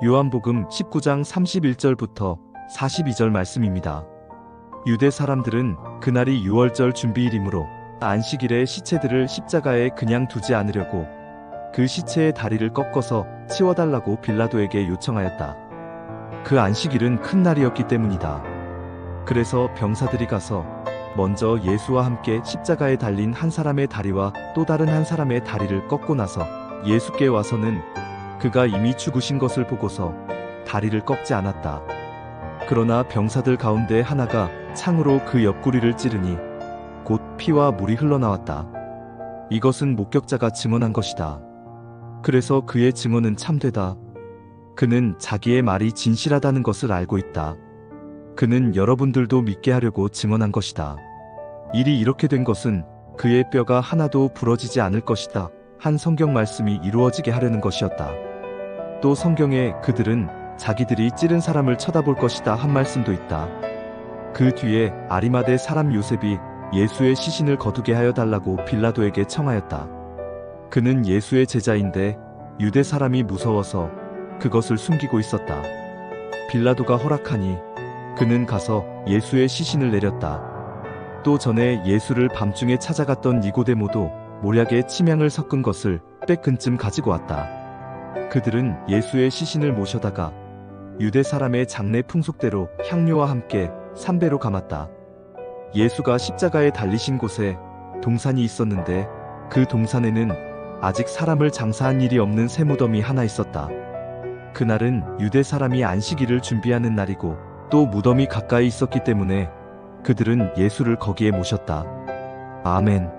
요한복음 19장 31절부터 42절 말씀입니다. 유대 사람들은 그날이 유월절 준비일이므로 안식일에 시체들을 십자가에 그냥 두지 않으려고 그 시체의 다리를 꺾어서 치워달라고 빌라도에게 요청하였다. 그 안식일은 큰 날이었기 때문이다. 그래서 병사들이 가서 먼저 예수와 함께 십자가에 달린 한 사람의 다리와 또 다른 한 사람의 다리를 꺾고 나서 예수께 와서는 그가 이미 죽으신 것을 보고서 다리를 꺾지 않았다. 그러나 병사들 가운데 하나가 창으로 그 옆구리를 찌르니 곧 피와 물이 흘러나왔다. 이것은 목격자가 증언한 것이다. 그래서 그의 증언은 참되다. 그는 자기의 말이 진실하다는 것을 알고 있다. 그는 여러분들도 믿게 하려고 증언한 것이다. 일이 이렇게 된 것은 그의 뼈가 하나도 부러지지 않을 것이다. 한 성경 말씀이 이루어지게 하려는 것이었다. 또 성경에 그들은 자기들이 찌른 사람을 쳐다볼 것이다 한 말씀도 있다. 그 뒤에 아리마대 사람 요셉이 예수의 시신을 거두게 하여 달라고 빌라도에게 청하였다. 그는 예수의 제자인데 유대 사람이 무서워서 그것을 숨기고 있었다. 빌라도가 허락하니 그는 가서 예수의 시신을 내렸다. 또 전에 예수를 밤중에 찾아갔던 니고데모도 모략에 침향을 섞은 것을 뺏근쯤 가지고 왔다. 그들은 예수의 시신을 모셔다가 유대 사람의 장례 풍속대로 향료와 함께 삼배로 감았다. 예수가 십자가에 달리신 곳에 동산이 있었는데 그 동산에는 아직 사람을 장사한 일이 없는 새 무덤이 하나 있었다. 그날은 유대 사람이 안식일을 준비하는 날이고 또 무덤이 가까이 있었기 때문에 그들은 예수를 거기에 모셨다. 아멘.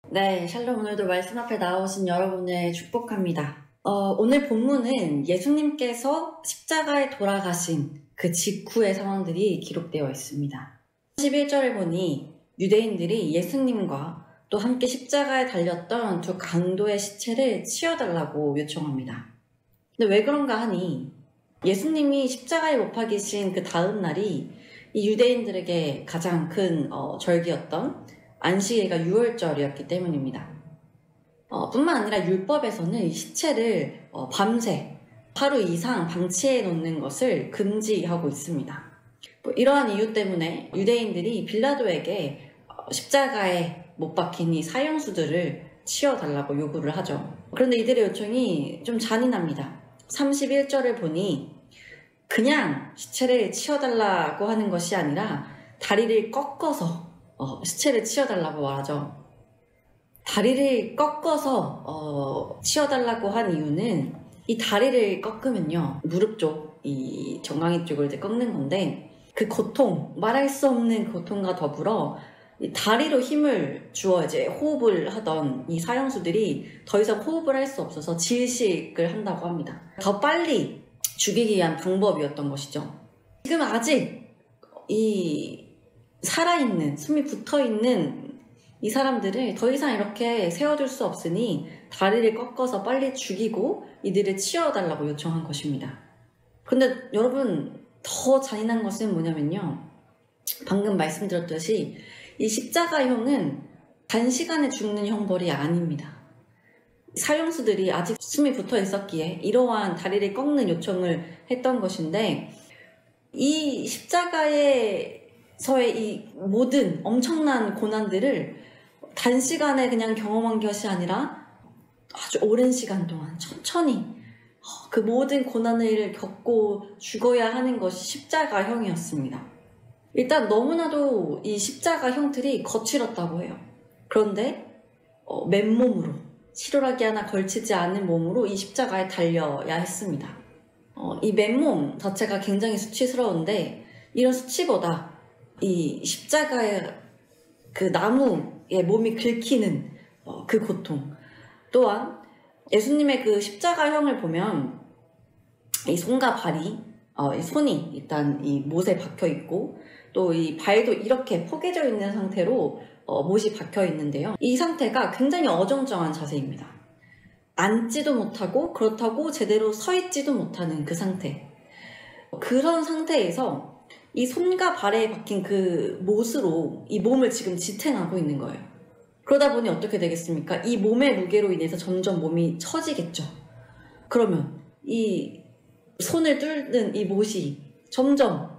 네, 샬롬. 오늘도 말씀 앞에 나오신 여러분을 축복합니다. 오늘 본문은 예수님께서 십자가에 돌아가신 그 직후의 상황들이 기록되어 있습니다. 11절을 보니 유대인들이 예수님과 또 함께 십자가에 달렸던 두 강도의 시체를 치워달라고 요청합니다. 근데 왜 그런가 하니 예수님이 십자가에 못 박히신 그 다음 날이 이 유대인들에게 가장 큰 절기였던 안식일과 유월절이었기 때문입니다. 뿐만 아니라 율법에서는 이 시체를 밤새 하루 이상 방치해 놓는 것을 금지하고 있습니다. 이러한 이유 때문에 유대인들이 빌라도에게 십자가에 못 박힌 이 사형수들을 치워달라고 요구를 하죠. 그런데 이들의 요청이 좀 잔인합니다. 31절을 보니 그냥 시체를 치워달라고 하는 것이 아니라 다리를 꺾어서 시체를 치워달라고 말하죠. 다리를 꺾어서 치워달라고 한 이유는 이 다리를 꺾으면요, 무릎 쪽, 이 정강이 쪽을 이제 꺾는 건데 그 고통, 말할 수 없는 고통과 더불어 이 다리로 힘을 주어 이제 호흡을 하던 이 사형수들이 더 이상 호흡을 할 수 없어서 질식을 한다고 합니다. 더 빨리 죽이기 위한 방법이었던 것이죠. 지금 아직 이 살아있는, 숨이 붙어있는 이 사람들을 더 이상 이렇게 세워둘 수 없으니 다리를 꺾어서 빨리 죽이고 이들을 치워달라고 요청한 것입니다. 근데 여러분, 더 잔인한 것은 뭐냐면요, 방금 말씀드렸듯이 이 십자가형은 단시간에 죽는 형벌이 아닙니다. 사형수들이 아직 숨이 붙어 있었기에 이러한 다리를 꺾는 요청을 했던 것인데, 이 십자가에서의 이 모든 엄청난 고난들을 단시간에 그냥 경험한 것이 아니라 아주 오랜 시간 동안 천천히 그 모든 고난을 겪고 죽어야 하는 것이 십자가형이었습니다. 일단 너무나도 이 십자가 형틀이 거칠었다고 해요. 그런데 맨몸으로, 치료라기 하나 걸치지 않은 몸으로 이 십자가에 달려야 했습니다. 이 맨몸 자체가 굉장히 수치스러운데 이런 수치보다 이 십자가의 그 나무에 몸이 긁히는 그 고통, 또한 예수님의 그 십자가형을 보면 이 손과 발이 이 손이 일단 이 못에 박혀 있고 또 이 발도 이렇게 포개져 있는 상태로 못이 박혀 있는데요. 이 상태가 굉장히 어정쩡한 자세입니다. 앉지도 못하고 그렇다고 제대로 서 있지도 못하는 그 상태. 그런 상태에서 이 손과 발에 박힌 그 못으로 이 몸을 지금 지탱하고 있는 거예요. 그러다 보니 어떻게 되겠습니까? 이 몸의 무게로 인해서 점점 몸이 처지겠죠. 그러면 이 손을 뚫는 이 못이 점점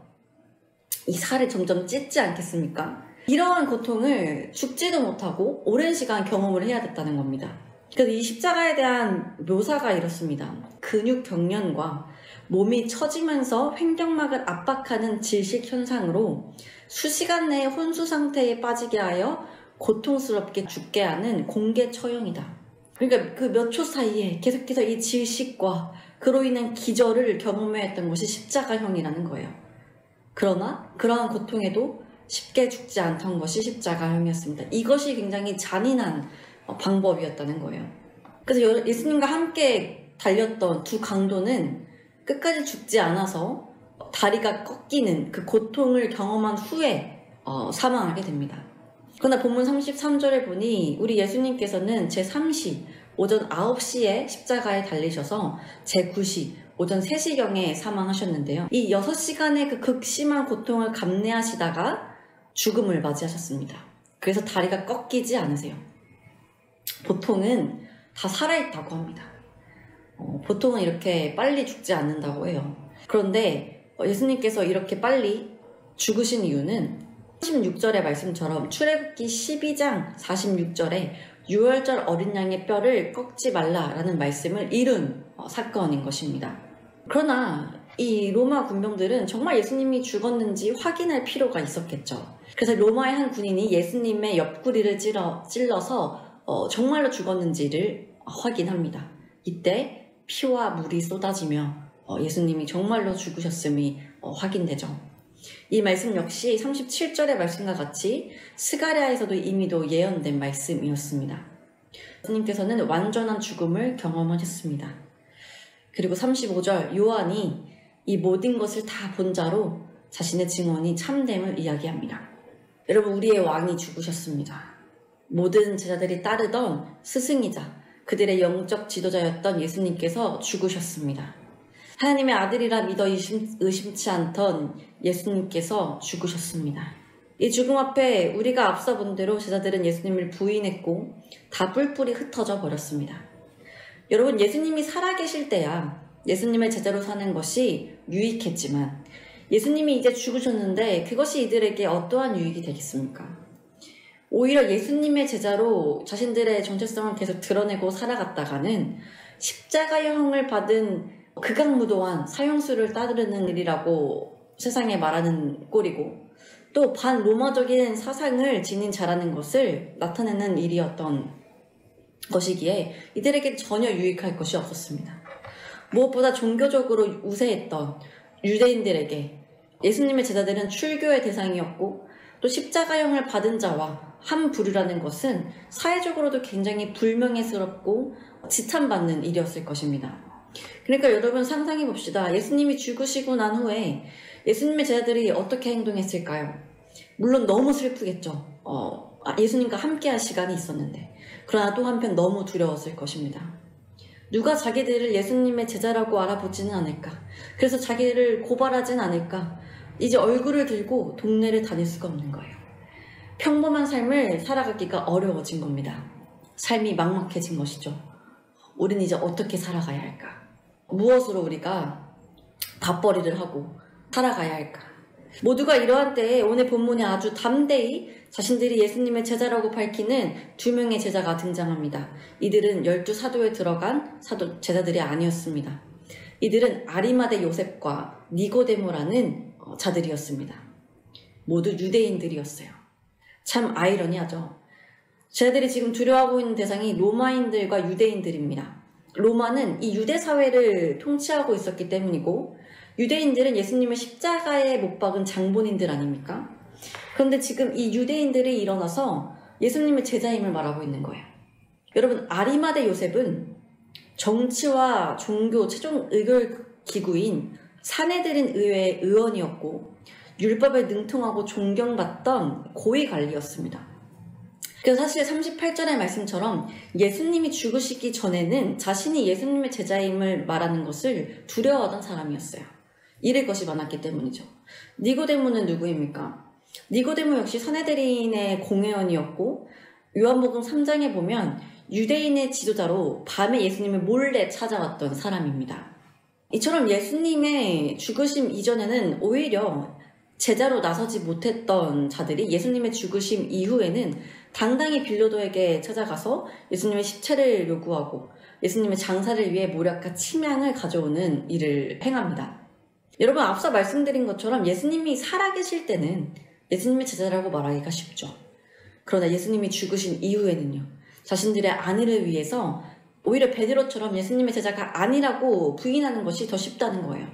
이 살을 점점 찢지 않겠습니까? 이러한 고통을 죽지도 못하고 오랜 시간 경험을 해야 됐다는 겁니다. 그래서 이 십자가에 대한 묘사가 이렇습니다. 근육 경련과 몸이 처지면서 횡격막을 압박하는 질식 현상으로 수시간 내에 혼수 상태에 빠지게 하여 고통스럽게 죽게 하는 공개 처형이다. 그러니까 그 몇 초 사이에 계속해서 이 질식과 그로 인한 기절을 경험해야 했던 것이 십자가형이라는 거예요. 그러나 그러한 고통에도 쉽게 죽지 않던 것이 십자가형이었습니다. 이것이 굉장히 잔인한 방법이었다는 거예요. 그래서 예수님과 함께 달렸던 두 강도는 끝까지 죽지 않아서 다리가 꺾이는 그 고통을 경험한 후에 사망하게 됩니다. 그러나 본문 33절에 보니 우리 예수님께서는 제3시 오전 9시에 십자가에 달리셔서 제9시 오전 3시경에 사망하셨는데요. 이 6시간의 그 극심한 고통을 감내하시다가 죽음을 맞이하셨습니다. 그래서 다리가 꺾이지 않으세요. 보통은 다 살아있다고 합니다. 보통은 이렇게 빨리 죽지 않는다고 해요. 그런데 예수님께서 이렇게 빨리 죽으신 이유는 46절의 말씀처럼 출애굽기 12장 46절에 유월절 어린 양의 뼈를 꺾지 말라라는 말씀을 이룬 사건인 것입니다. 그러나 이 로마 군병들은 정말 예수님이 죽었는지 확인할 필요가 있었겠죠. 그래서 로마의 한 군인이 예수님의 옆구리를 찔러서 정말로 죽었는지를 확인합니다. 이때 피와 물이 쏟아지며 예수님이 정말로 죽으셨음이 확인되죠. 이 말씀 역시 37절의 말씀과 같이 스가랴에서도 이미도 예언된 말씀이었습니다. 예수님께서는 완전한 죽음을 경험하셨습니다. 그리고 35절 요한이 이 모든 것을 다 본 자로 자신의 증언이 참됨을 이야기합니다. 여러분, 우리의 왕이 죽으셨습니다. 모든 제자들이 따르던 스승이자 그들의 영적 지도자였던 예수님께서 죽으셨습니다. 하나님의 아들이라 믿어 의심치 않던 예수님께서 죽으셨습니다. 이 죽음 앞에 우리가 앞서 본 대로 제자들은 예수님을 부인했고 다 뿔뿔이 흩어져 버렸습니다. 여러분, 예수님이 살아계실 때야 예수님의 제자로 사는 것이 유익했지만 예수님이 이제 죽으셨는데 그것이 이들에게 어떠한 유익이 되겠습니까? 오히려 예수님의 제자로 자신들의 정체성을 계속 드러내고 살아갔다가는 십자가형을 받은 극악무도한 사형수를 따르는 일이라고 세상에 말하는 꼴이고 또 반로마적인 사상을 지닌 자라는 것을 나타내는 일이었던 것이기에 이들에게 전혀 유익할 것이 없었습니다. 무엇보다 종교적으로 우세했던 유대인들에게 예수님의 제자들은 출교의 대상이었고 또 십자가형을 받은 자와 한 부류라는 것은 사회적으로도 굉장히 불명예스럽고 지탄받는 일이었을 것입니다. 그러니까 여러분 상상해 봅시다. 예수님이 죽으시고 난 후에 예수님의 제자들이 어떻게 행동했을까요? 물론 너무 슬프겠죠. 예수님과 함께할 시간이 있었는데 그러나 또 한편 너무 두려웠을 것입니다. 누가 자기들을 예수님의 제자라고 알아보지는 않을까? 그래서 자기를 고발하진 않을까? 이제 얼굴을 들고 동네를 다닐 수가 없는 거예요. 평범한 삶을 살아가기가 어려워진 겁니다. 삶이 막막해진 것이죠. 우린 이제 어떻게 살아가야 할까? 무엇으로 우리가 밥벌이를 하고 살아가야 할까? 모두가 이러한 때에 오늘 본문에 아주 담대히 자신들이 예수님의 제자라고 밝히는 두 명의 제자가 등장합니다. 이들은 12사도에 들어간 제자들이 아니었습니다. 이들은 아리마대 요셉과 니고데모라는 자들이었습니다. 모두 유대인들이었어요. 참 아이러니하죠. 제자들이 지금 두려워하고 있는 대상이 로마인들과 유대인들입니다. 로마는 이 유대 사회를 통치하고 있었기 때문이고 유대인들은 예수님을 십자가에 못 박은 장본인들 아닙니까? 그런데 지금 이 유대인들이 일어나서 예수님의 제자임을 말하고 있는 거예요. 여러분, 아리마대 요셉은 정치와 종교 최종 의결 기구인 사내들인 의회의 의원이었고 율법에 능통하고 존경받던 고위 관리였습니다. 그래서 사실 38절의 말씀처럼 예수님이 죽으시기 전에는 자신이 예수님의 제자임을 말하는 것을 두려워하던 사람이었어요. 잃을 것이 많았기 때문이죠. 니고데모는 누구입니까? 니고데모 역시 사내들인의 공회원이었고 요한복음 3장에 보면 유대인의 지도자로 밤에 예수님을 몰래 찾아왔던 사람입니다. 이처럼 예수님의 죽으심 이전에는 오히려 제자로 나서지 못했던 자들이 예수님의 죽으심 이후에는 당당히 빌라도에게 찾아가서 예수님의 십체를 요구하고 예수님의 장사를 위해 모략과 침향을 가져오는 일을 행합니다. 여러분, 앞서 말씀드린 것처럼 예수님이 살아계실 때는 예수님의 제자라고 말하기가 쉽죠. 그러나 예수님이 죽으신 이후에는요, 자신들의 안위를 위해서 오히려 베드로처럼 예수님의 제자가 아니라고 부인하는 것이 더 쉽다는 거예요.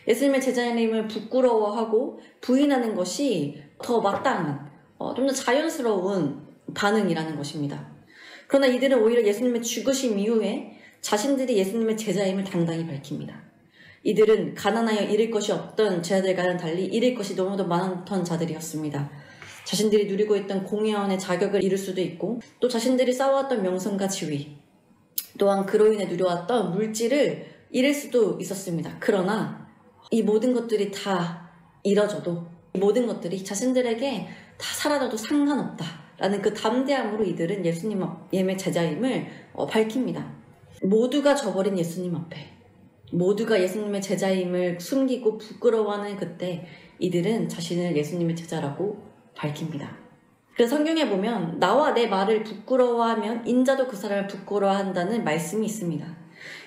예수님의 제자임을 부끄러워하고 부인하는 것이 더 마땅한, 좀 더 자연스러운 반응이라는 것입니다. 그러나 이들은 오히려 예수님의 죽으심 이후에 자신들이 예수님의 제자임을 당당히 밝힙니다. 이들은 가난하여 잃을 것이 없던 제자들과는 달리 잃을 것이 너무도 많던 자들이었습니다. 자신들이 누리고 있던 공회원의 자격을 잃을 수도 있고, 또 자신들이 쌓아왔던 명성과 지위, 또한 그로 인해 누려왔던 물질을 잃을 수도 있었습니다. 그러나 이 모든 것들이 다 잃어져도, 이 모든 것들이 자신들에게 다 사라져도 상관없다라는 그 담대함으로 이들은 예수님의 제자임을 밝힙니다. 모두가 저버린 예수님 앞에, 모두가 예수님의 제자임을 숨기고 부끄러워하는 그때 이들은 자신을 예수님의 제자라고 밝힙니다. 그래서 성경에 보면 나와 내 말을 부끄러워하면 인자도 그 사람을 부끄러워한다는 말씀이 있습니다.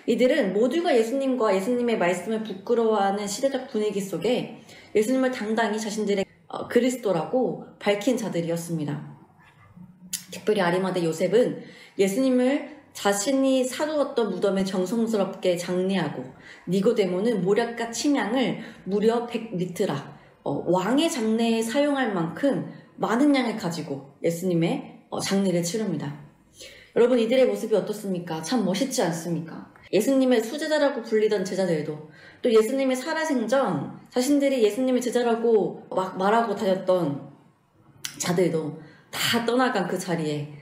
이들은 모두가 예수님과 예수님의 말씀을 부끄러워하는 시대적 분위기 속에 예수님을 당당히 자신들의 그리스도라고 밝힌 자들이었습니다. 특별히 아리마대 요셉은 예수님을 자신이 사두었던 무덤에 정성스럽게 장례하고, 니고데모는 모략과 침향을 무려 100리트라 왕의 장례에 사용할 만큼 많은 양을 가지고 예수님의 장례를 치릅니다. 여러분, 이들의 모습이 어떻습니까? 참 멋있지 않습니까? 예수님의 수제자라고 불리던 제자들도, 또 예수님의 살아생전 자신들이 예수님의 제자라고 막 말하고 다녔던 자들도 다 떠나간 그 자리에,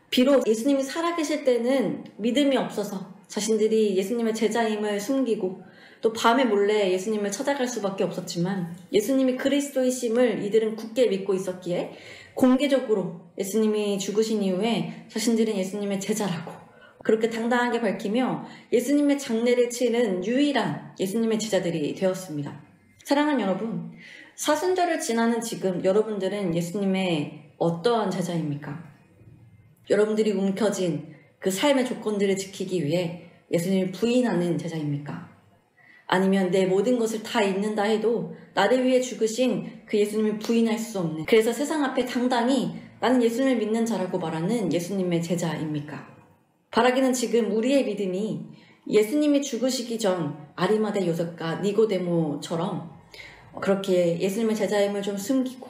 비록 예수님이 살아계실 때는 믿음이 없어서 자신들이 예수님의 제자임을 숨기고 또 밤에 몰래 예수님을 찾아갈 수밖에 없었지만, 예수님이 그리스도이심을 이들은 굳게 믿고 있었기에 공개적으로 예수님이 죽으신 이후에 자신들은 예수님의 제자라고 그렇게 당당하게 밝히며 예수님의 장례를 치는 유일한 예수님의 제자들이 되었습니다. 사랑하는 여러분, 사순절을 지나는 지금 여러분들은 예수님의 어떠한 제자입니까? 여러분들이 움켜쥔 그 삶의 조건들을 지키기 위해 예수님을 부인하는 제자입니까? 아니면 내 모든 것을 다 잊는다 해도 나를 위해 죽으신 그 예수님을 부인할 수 없는, 그래서 세상 앞에 당당히 나는 예수님을 믿는 자라고 말하는 예수님의 제자입니까? 바라기는 지금 우리의 믿음이 예수님이 죽으시기 전 아리마대 요셉과 니고데모처럼 그렇게 예수님의 제자임을 좀 숨기고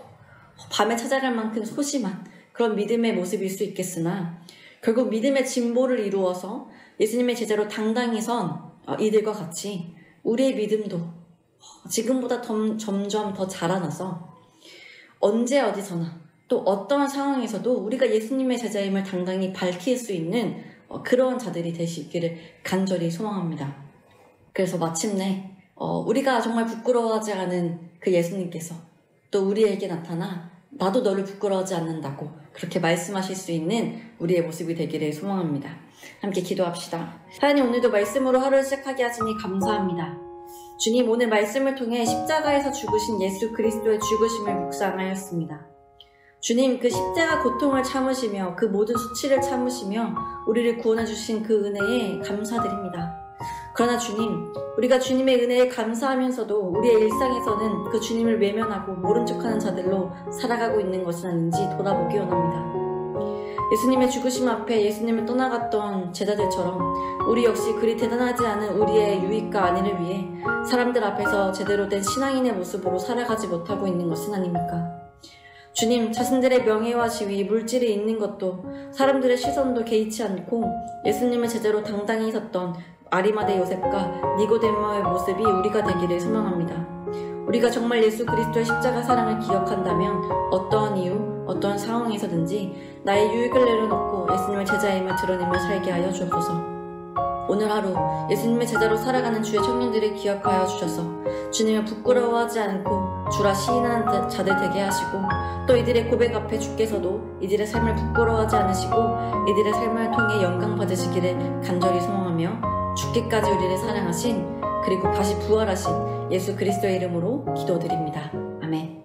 밤에 찾아갈 만큼 소심한 그런 믿음의 모습일 수 있겠으나, 결국 믿음의 진보를 이루어서 예수님의 제자로 당당히 선 이들과 같이 우리의 믿음도 지금보다 점점 더 자라나서 언제 어디서나 또 어떠한 상황에서도 우리가 예수님의 제자임을 당당히 밝힐 수 있는 그러한 자들이 되시기를 간절히 소망합니다. 그래서 마침내 우리가 정말 부끄러워하지 않은 그 예수님께서 또 우리에게 나타나 나도 너를 부끄러워하지 않는다고 그렇게 말씀하실 수 있는 우리의 모습이 되기를 소망합니다. 함께 기도합시다. 하나님, 오늘도 말씀으로 하루를 시작하게 하시니 감사합니다. 주님, 오늘 말씀을 통해 십자가에서 죽으신 예수 그리스도의 죽으심을 묵상하였습니다. 주님, 그 십자가 고통을 참으시며 그 모든 수치를 참으시며 우리를 구원해 주신 그 은혜에 감사드립니다. 그러나 주님, 우리가 주님의 은혜에 감사하면서도 우리의 일상에서는 그 주님을 외면하고 모른 척하는 자들로 살아가고 있는 것은 아닌지 돌아보기 원합니다. 예수님의 죽으심 앞에 예수님을 떠나갔던 제자들처럼 우리 역시 그리 대단하지 않은 우리의 유익과 안위를 위해 사람들 앞에서 제대로 된 신앙인의 모습으로 살아가지 못하고 있는 것은 아닙니까? 주님, 자신들의 명예와 지위, 물질이 있는 것도 사람들의 시선도 개의치 않고 예수님의 제자로 당당히 섰던 아리마대 요셉과 니고데모의 모습이 우리가 되기를 소망합니다. 우리가 정말 예수 그리스도의 십자가 사랑을 기억한다면 어떠한 이유, 어떠한 상황에서든지 나의 유익을 내려놓고 예수님의 제자임을 드러내며 살게 하여 주옵소서. 오늘 하루 예수님의 제자로 살아가는 주의 청년들을 기억하여 주셔서 주님을 부끄러워하지 않고 주라 시인하는 자들 되게 하시고 또 이들의 고백 앞에 주께서도 이들의 삶을 부끄러워하지 않으시고 이들의 삶을 통해 영광 받으시기를 간절히 소망하며 죽기까지 우리를 사랑하신 그리고 다시 부활하신 예수 그리스도의 이름으로 기도드립니다. 아멘.